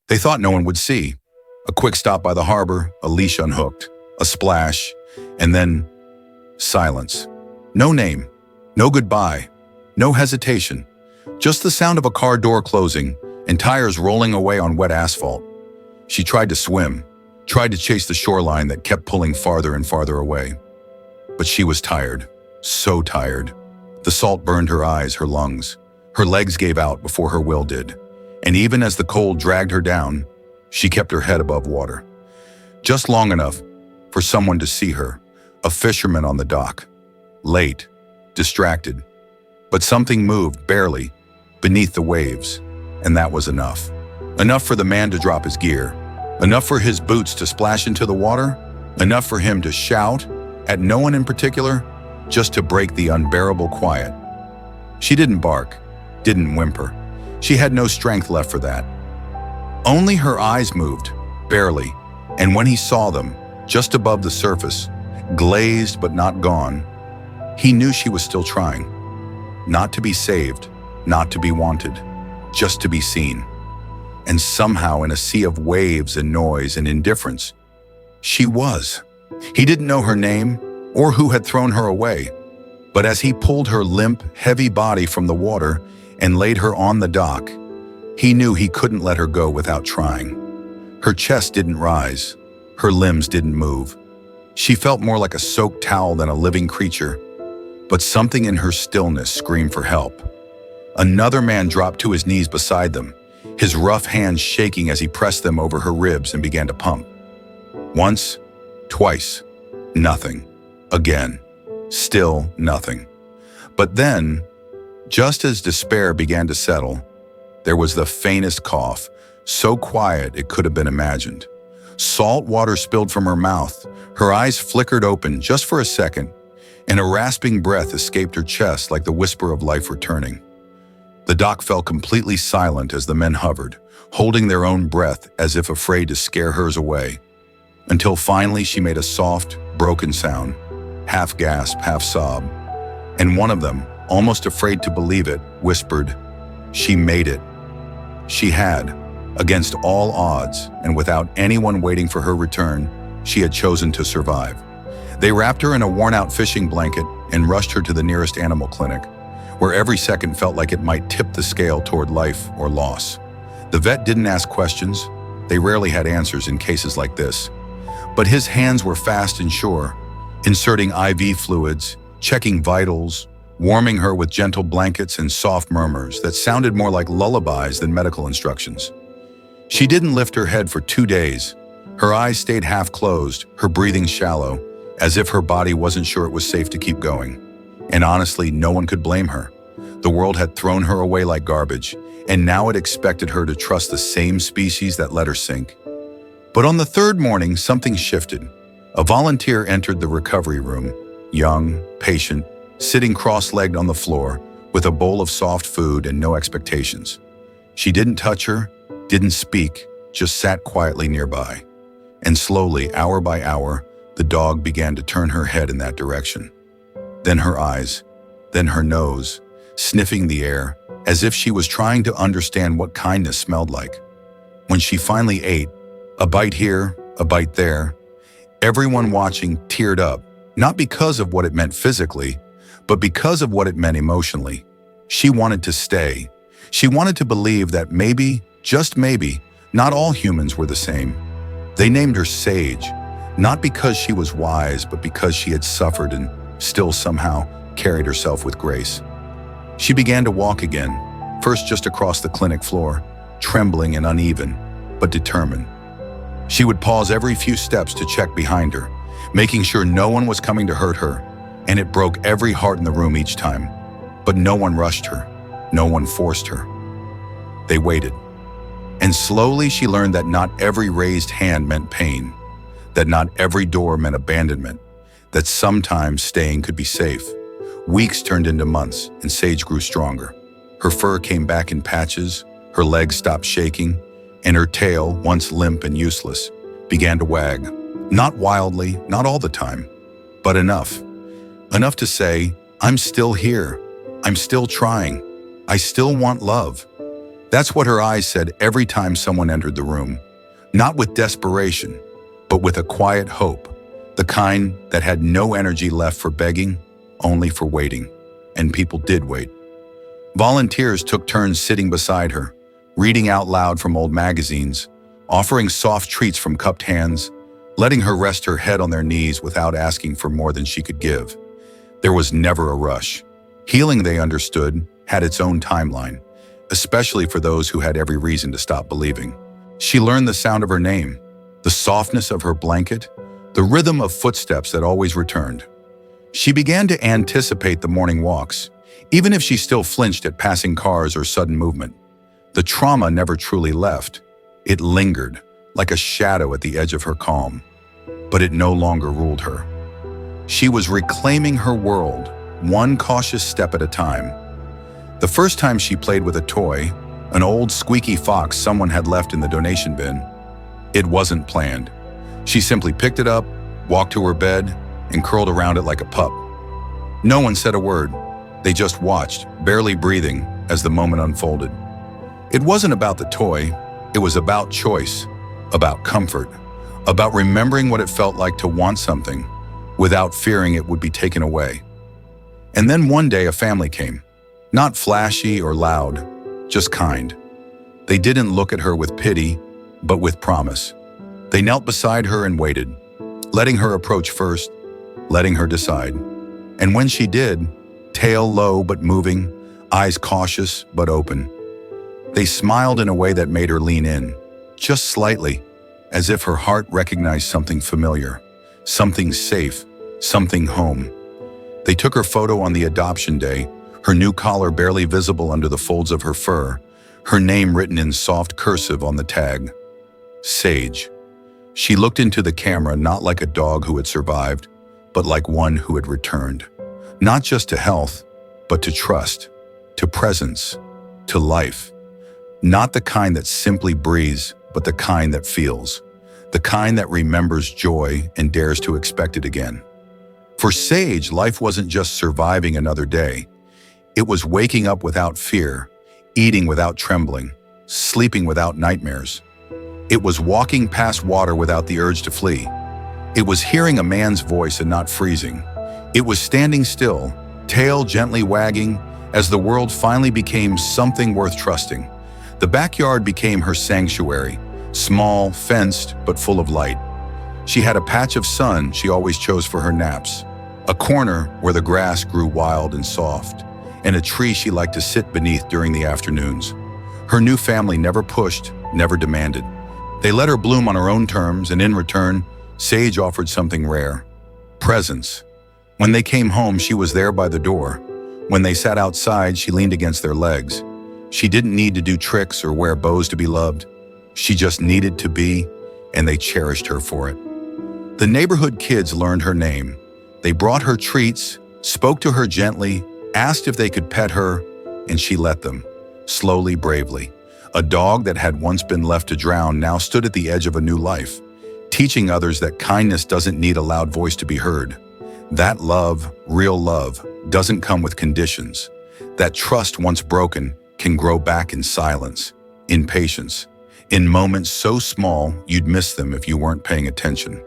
They thought no one would see. A quick stop by the harbor, a leash unhooked, a splash, and then silence. No name, no goodbye, no hesitation. Just the sound of a car door closing and tires rolling away on wet asphalt. She tried to swim, tried to chase the shoreline that kept pulling farther and farther away. But she was tired, so tired. The salt burned her eyes, her lungs. Her legs gave out before her will did. And even as the cold dragged her down, she kept her head above water. Just long enough for someone to see her, a fisherman on the dock. Late, distracted. But something moved, barely, beneath the waves, and that was enough. Enough for the man to drop his gear. Enough for his boots to splash into the water. Enough for him to shout, at no one in particular, just to break the unbearable quiet. She didn't bark, didn't whimper. She had no strength left for that. Only her eyes moved, barely, and when he saw them, just above the surface, glazed but not gone, he knew she was still trying. Not to be saved, not to be wanted, just to be seen. And somehow in a sea of waves and noise and indifference, she was. He didn't know her name or who had thrown her away, but as he pulled her limp, heavy body from the water and laid her on the dock, he knew he couldn't let her go without trying. Her chest didn't rise, her limbs didn't move. She felt more like a soaked towel than a living creature, but something in her stillness screamed for help. Another man dropped to his knees beside them, his rough hands shaking as he pressed them over her ribs and began to pump. Once, twice, nothing. Again, still nothing. But then, just as despair began to settle, there was the faintest cough, so quiet it could have been imagined. Salt water spilled from her mouth, her eyes flickered open just for a second, and a rasping breath escaped her chest like the whisper of life returning. The dock fell completely silent as the men hovered, holding their own breath as if afraid to scare hers away, until finally she made a soft, broken sound, half gasp, half sob, and one of them, almost afraid to believe it, whispered, "She made it." She had, against all odds and without anyone waiting for her return, she had chosen to survive. They wrapped her in a worn-out fishing blanket and rushed her to the nearest animal clinic, where every second felt like it might tip the scale toward life or loss. The vet didn't ask questions. They rarely had answers in cases like this. But his hands were fast and sure, inserting IV fluids, checking vitals, warming her with gentle blankets and soft murmurs that sounded more like lullabies than medical instructions. She didn't lift her head for 2 days. Her eyes stayed half closed, her breathing shallow, as if her body wasn't sure it was safe to keep going. And honestly, no one could blame her. The world had thrown her away like garbage, and now it expected her to trust the same species that let her sink. But on the third morning, something shifted. A volunteer entered the recovery room, young, patient, sitting cross-legged on the floor with a bowl of soft food and no expectations. She didn't touch her, didn't speak, just sat quietly nearby. And slowly, hour by hour, the dog began to turn her head in that direction. Then her eyes, then her nose, sniffing the air, as if she was trying to understand what kindness smelled like. When she finally ate, a bite here, a bite there, everyone watching teared up, not because of what it meant physically, but because of what it meant emotionally. She wanted to stay. She wanted to believe that maybe, just maybe, not all humans were the same. They named her Sage, not because she was wise, but because she had suffered and still somehow carried herself with grace. She began to walk again, first just across the clinic floor, trembling and uneven, but determined. She would pause every few steps to check behind her, making sure no one was coming to hurt her, and it broke every heart in the room each time. But no one rushed her, no one forced her. They waited. And slowly she learned that not every raised hand meant pain, that not every door meant abandonment, that sometimes staying could be safe. Weeks turned into months, and Sage grew stronger. Her fur came back in patches, her legs stopped shaking, and her tail, once limp and useless, began to wag. Not wildly, not all the time, but enough. Enough to say, "I'm still here. I'm still trying. I still want love." That's what her eyes said every time someone entered the room. Not with desperation, but with a quiet hope, the kind that had no energy left for begging, only for waiting. And people did wait. Volunteers took turns sitting beside her, reading out loud from old magazines, offering soft treats from cupped hands, letting her rest her head on their knees without asking for more than she could give. There was never a rush. Healing, they understood, had its own timeline, especially for those who had every reason to stop believing. She learned the sound of her name, the softness of her blanket, the rhythm of footsteps that always returned. She began to anticipate the morning walks, even if she still flinched at passing cars or sudden movement. The trauma never truly left. It lingered, like a shadow at the edge of her calm. But it no longer ruled her. She was reclaiming her world, one cautious step at a time. The first time she played with a toy, an old squeaky fox someone had left in the donation bin, it wasn't planned. She simply picked it up, walked to her bed, and curled around it like a pup. No one said a word. They just watched, barely breathing, as the moment unfolded. It wasn't about the toy. It was about choice, about comfort, about remembering what it felt like to want something without fearing it would be taken away. And then one day a family came, not flashy or loud, just kind. They didn't look at her with pity, but with promise. They knelt beside her and waited, letting her approach first, letting her decide. And when she did, tail low but moving, eyes cautious but open, they smiled in a way that made her lean in, just slightly, as if her heart recognized something familiar, something safe, something home. They took her photo on the adoption day, her new collar barely visible under the folds of her fur, her name written in soft cursive on the tag, Sage. She looked into the camera not like a dog who had survived, but like one who had returned. Not just to health, but to trust, to presence, to life. Not the kind that simply breathes, but the kind that feels. The kind that remembers joy and dares to expect it again. For Sage, life wasn't just surviving another day. It was waking up without fear, eating without trembling, sleeping without nightmares. It was walking past water without the urge to flee. It was hearing a man's voice and not freezing. It was standing still, tail gently wagging, as the world finally became something worth trusting. The backyard became her sanctuary, small, fenced, but full of light. She had a patch of sun she always chose for her naps, a corner where the grass grew wild and soft, and a tree she liked to sit beneath during the afternoons. Her new family never pushed, never demanded. They let her bloom on her own terms, and in return, Sage offered something rare: presence. When they came home, she was there by the door. When they sat outside, she leaned against their legs. She didn't need to do tricks or wear bows to be loved. She just needed to be, and they cherished her for it. The neighborhood kids learned her name. They brought her treats, spoke to her gently, asked if they could pet her, and she let them, slowly, bravely. A dog that had once been left to drown now stood at the edge of a new life, teaching others that kindness doesn't need a loud voice to be heard. That love, real love, doesn't come with conditions. That trust, once broken, can grow back in silence, in patience, in moments so small you'd miss them if you weren't paying attention.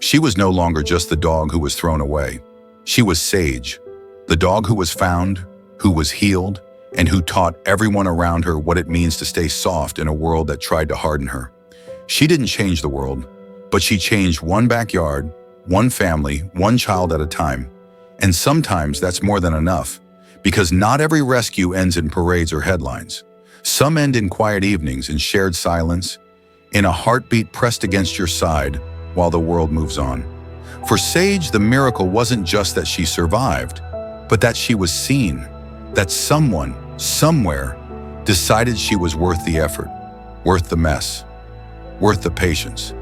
She was no longer just the dog who was thrown away. She was Sage, the dog who was found, who was healed, and who taught everyone around her what it means to stay soft in a world that tried to harden her. She didn't change the world, but she changed one backyard, one family, one child at a time. And sometimes that's more than enough, because not every rescue ends in parades or headlines. Some end in quiet evenings, in shared silence, in a heartbeat pressed against your side while the world moves on. For Sage, the miracle wasn't just that she survived, but that she was seen, that someone, somewhere, decided she was worth the effort, worth the mess, worth the patience.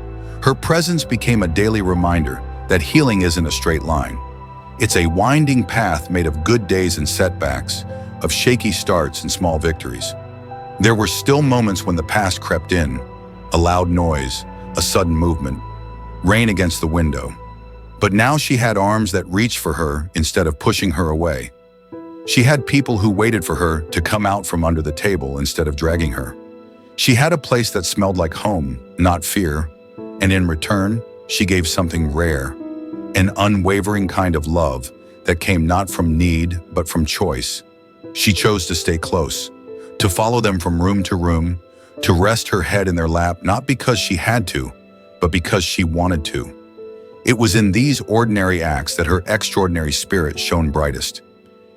Her presence became a daily reminder that healing isn't a straight line. It's a winding path made of good days and setbacks, of shaky starts and small victories. There were still moments when the past crept in, a loud noise, a sudden movement, rain against the window. But now she had arms that reached for her instead of pushing her away. She had people who waited for her to come out from under the table instead of dragging her. She had a place that smelled like home, not fear, and in return, she gave something rare, an unwavering kind of love that came not from need but from choice. She chose to stay close, to follow them from room to room, to rest her head in their lap not because she had to, but because she wanted to. It was in these ordinary acts that her extraordinary spirit shone brightest,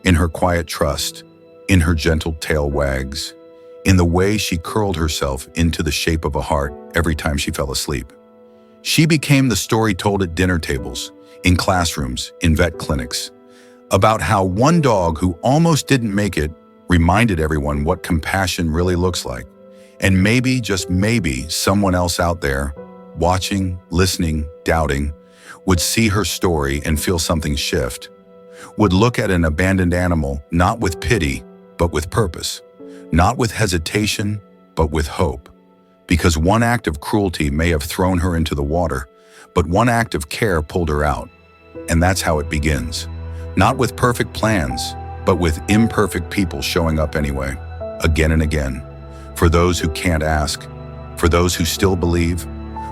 in her quiet trust, in her gentle tail wags, in the way she curled herself into the shape of a heart every time she fell asleep. She became the story told at dinner tables, in classrooms, in vet clinics, about how one dog who almost didn't make it reminded everyone what compassion really looks like. And maybe, just maybe, someone else out there, watching, listening, doubting, would see her story and feel something shift, would look at an abandoned animal not with pity, but with purpose, not with hesitation, but with hope. Because one act of cruelty may have thrown her into the water, but one act of care pulled her out. And that's how it begins. Not with perfect plans, but with imperfect people showing up anyway, again and again. For those who can't ask, for those who still believe,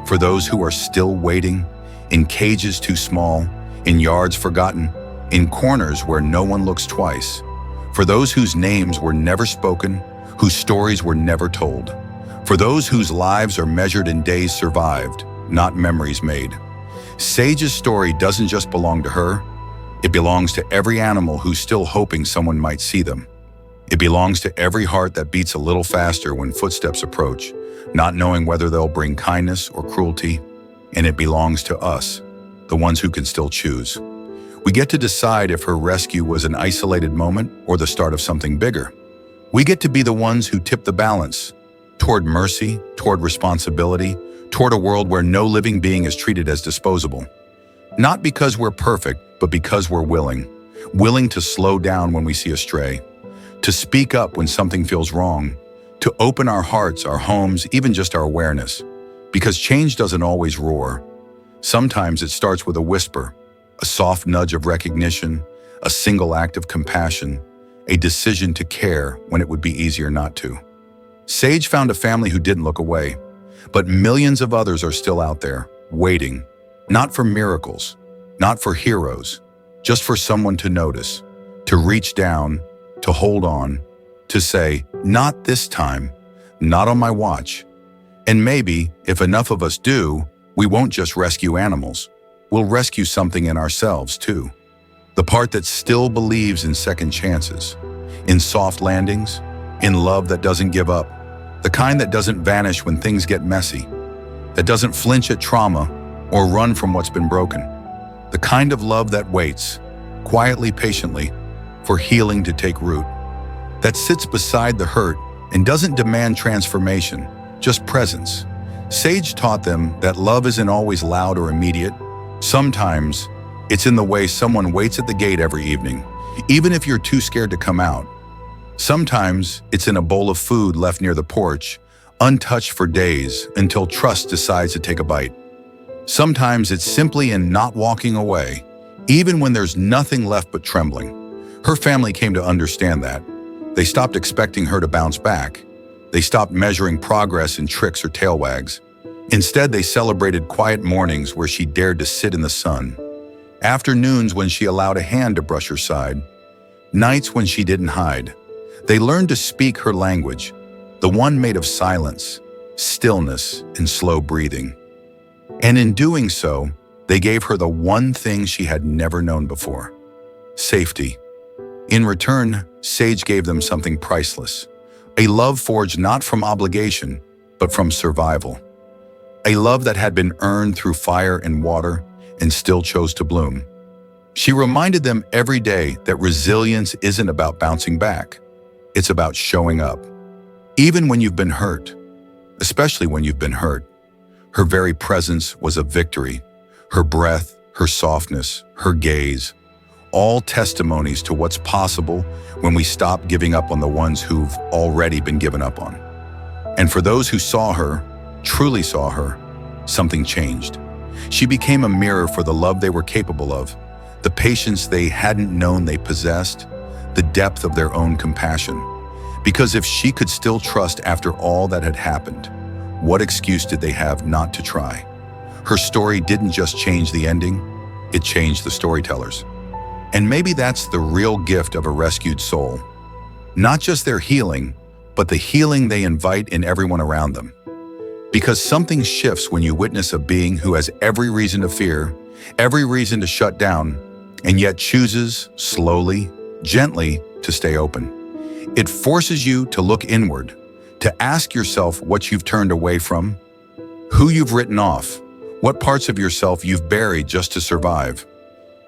for those who are still waiting, in cages too small, in yards forgotten, in corners where no one looks twice, for those whose names were never spoken, whose stories were never told, for those whose lives are measured in days survived, not memories made. Sage's story doesn't just belong to her, it belongs to every animal who's still hoping someone might see them. It belongs to every heart that beats a little faster when footsteps approach, not knowing whether they'll bring kindness or cruelty. And it belongs to us, the ones who can still choose. We get to decide if her rescue was an isolated moment or the start of something bigger. We get to be the ones who tip the balance toward mercy, toward responsibility, toward a world where no living being is treated as disposable. Not because we're perfect, but because we're willing to slow down when we see a stray, to speak up when something feels wrong, to open our hearts, our homes, even just our awareness. Because change doesn't always roar. Sometimes it starts with a whisper, a soft nudge of recognition, a single act of compassion, a decision to care when it would be easier not to. Sage found a family who didn't look away, but millions of others are still out there, waiting, not for miracles, not for heroes, just for someone to notice, to reach down, to hold on, to say, not this time, not on my watch. And maybe, if enough of us do, we won't just rescue animals. We'll rescue something in ourselves, too. The part that still believes in second chances, in soft landings, in love that doesn't give up, the kind that doesn't vanish when things get messy, that doesn't flinch at trauma or run from what's been broken, the kind of love that waits, quietly, patiently, for healing to take root, that sits beside the hurt and doesn't demand transformation, just presence. Sage taught them that love isn't always loud or immediate. Sometimes it's in the way someone waits at the gate every evening, even if you're too scared to come out. Sometimes it's in a bowl of food left near the porch, untouched for days until trust decides to take a bite. Sometimes it's simply in not walking away, even when there's nothing left but trembling. Her family came to understand that. They stopped expecting her to bounce back. They stopped measuring progress in tricks or tail wags. Instead, they celebrated quiet mornings where she dared to sit in the sun, afternoons when she allowed a hand to brush her side, nights when she didn't hide. They learned to speak her language, the one made of silence, stillness, and slow breathing. And in doing so, they gave her the one thing she had never known before: safety. In return, Sage gave them something priceless. A love forged not from obligation, but from survival. A love that had been earned through fire and water and still chose to bloom. She reminded them every day that resilience isn't about bouncing back. It's about showing up. Even when you've been hurt, especially when you've been hurt. Her very presence was a victory. Her breath, her softness, her gaze, all testimonies to what's possible when we stop giving up on the ones who've already been given up on. And for those who saw her, truly saw her, something changed. She became a mirror for the love they were capable of, the patience they hadn't known they possessed, the depth of their own compassion. Because if she could still trust after all that had happened, what excuse did they have not to try? Her story didn't just change the ending, it changed the storytellers. And maybe that's the real gift of a rescued soul. Not just their healing, but the healing they invite in everyone around them. Because something shifts when you witness a being who has every reason to fear, every reason to shut down, and yet chooses, slowly, gently, to stay open. It forces you to look inward, to ask yourself what you've turned away from, who you've written off, what parts of yourself you've buried just to survive.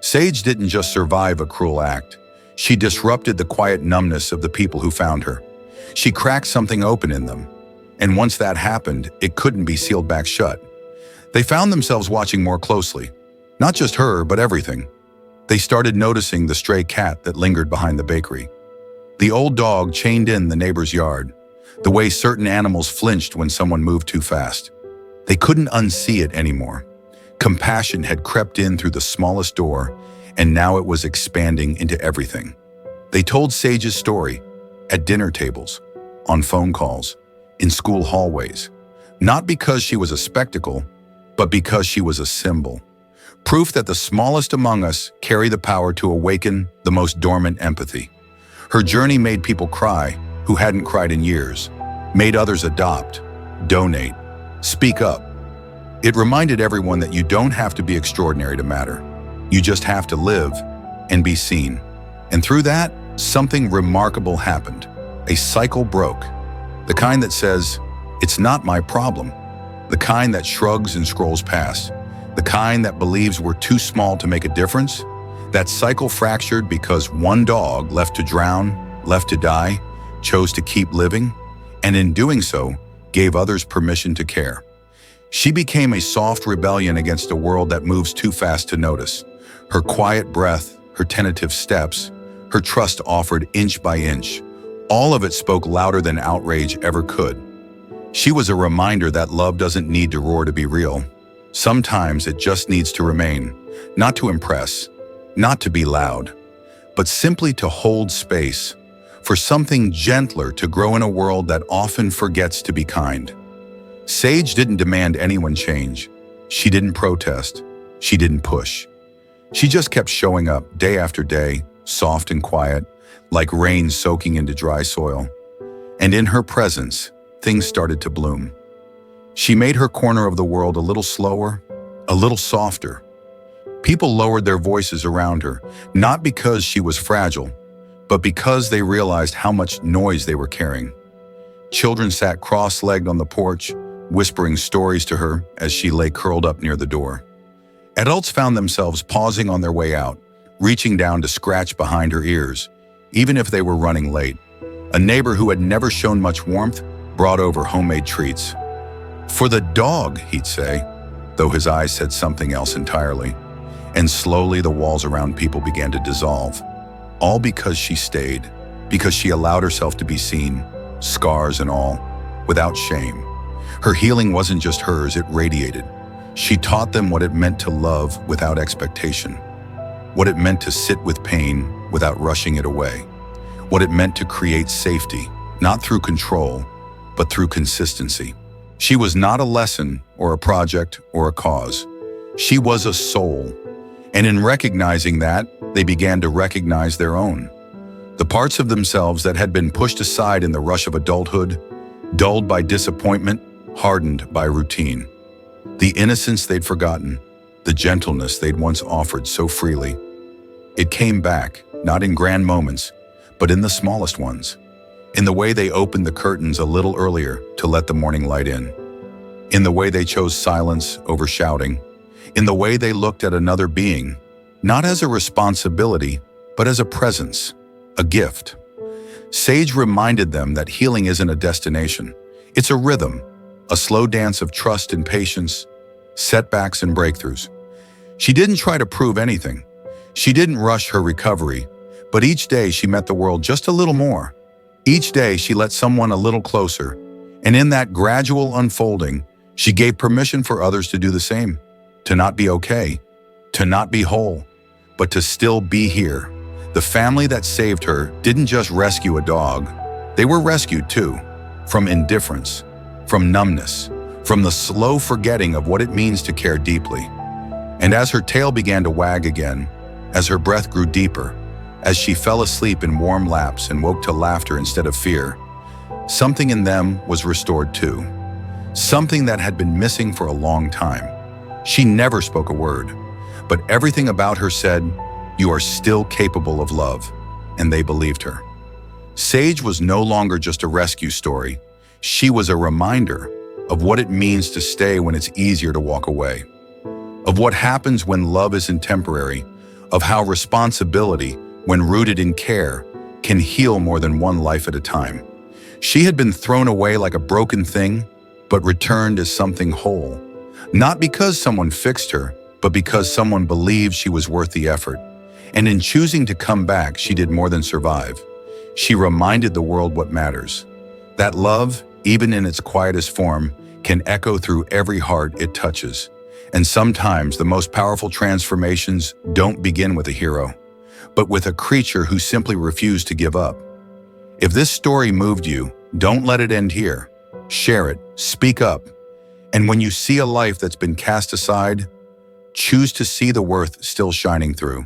Sage didn't just survive a cruel act. She disrupted the quiet numbness of the people who found her. She cracked something open in them. And once that happened, it couldn't be sealed back shut. They found themselves watching more closely. Not just her, but everything. They started noticing the stray cat that lingered behind the bakery, the old dog chained in the neighbor's yard, the way certain animals flinched when someone moved too fast. They couldn't unsee it anymore. Compassion had crept in through the smallest door, and now it was expanding into everything. They told Sage's story at dinner tables, on phone calls, in school hallways, not because she was a spectacle, but because she was a symbol. Proof that the smallest among us carry the power to awaken the most dormant empathy. Her journey made people cry who hadn't cried in years, made others adopt, donate, speak up. It reminded everyone that you don't have to be extraordinary to matter. You just have to live and be seen. And through that, something remarkable happened. A cycle broke. The kind that says, "It's not my problem." The kind that shrugs and scrolls past. The kind that believes we're too small to make a difference. That cycle fractured because one dog, left to drown, left to die, chose to keep living, and in doing so, gave others permission to care. She became a soft rebellion against a world that moves too fast to notice. Her quiet breath, her tentative steps, her trust offered inch by inch. All of it spoke louder than outrage ever could. She was a reminder that love doesn't need to roar to be real. Sometimes it just needs to remain, not to impress, not to be loud, but simply to hold space for something gentler to grow in a world that often forgets to be kind. Sage didn't demand anyone change. She didn't protest. She didn't push. She just kept showing up day after day, soft and quiet, like rain soaking into dry soil. And in her presence, things started to bloom. She made her corner of the world a little slower, a little softer. People lowered their voices around her, not because she was fragile, but because they realized how much noise they were carrying. Children sat cross-legged on the porch, whispering stories to her as she lay curled up near the door. Adults found themselves pausing on their way out, reaching down to scratch behind her ears, even if they were running late. A neighbor who had never shown much warmth brought over homemade treats. "For the dog," he'd say, though his eyes said something else entirely. And slowly the walls around people began to dissolve. All because she stayed, because she allowed herself to be seen, scars and all, without shame. Her healing wasn't just hers, it radiated. She taught them what it meant to love without expectation, what it meant to sit with pain without rushing it away, what it meant to create safety, not through control, but through consistency. She was not a lesson or a project or a cause. She was a soul. And in recognizing that, they began to recognize their own. The parts of themselves that had been pushed aside in the rush of adulthood, dulled by disappointment, hardened by routine. The innocence they'd forgotten, the gentleness they'd once offered so freely. It came back, not in grand moments, but in the smallest ones. In the way they opened the curtains a little earlier to let the morning light in. In the way they chose silence over shouting. In the way they looked at another being, not as a responsibility, but as a presence, a gift. Sage reminded them that healing isn't a destination. It's a rhythm, a slow dance of trust and patience, setbacks and breakthroughs. She didn't try to prove anything. She didn't rush her recovery, but each day she met the world just a little more. Each day she let someone a little closer, and in that gradual unfolding, she gave permission for others to do the same. To not be okay, to not be whole, but to still be here. The family that saved her didn't just rescue a dog, they were rescued too, from indifference, from numbness, from the slow forgetting of what it means to care deeply. And as her tail began to wag again, as her breath grew deeper, as she fell asleep in warm laps and woke to laughter instead of fear, something in them was restored too. Something that had been missing for a long time. She never spoke a word, but everything about her said, "You are still capable of love," and they believed her. Sage was no longer just a rescue story. She was a reminder of what it means to stay when it's easier to walk away, of what happens when love isn't temporary, of how responsibility, when rooted in care, can heal more than one life at a time. She had been thrown away like a broken thing, but returned as something whole. Not because someone fixed her, but because someone believed she was worth the effort. And in choosing to come back, she did more than survive. She reminded the world what matters. That love, even in its quietest form, can echo through every heart it touches. And sometimes the most powerful transformations don't begin with a hero, but with a creature who simply refused to give up. If this story moved you, don't let it end here. Share it, speak up. And when you see a life that's been cast aside, choose to see the worth still shining through.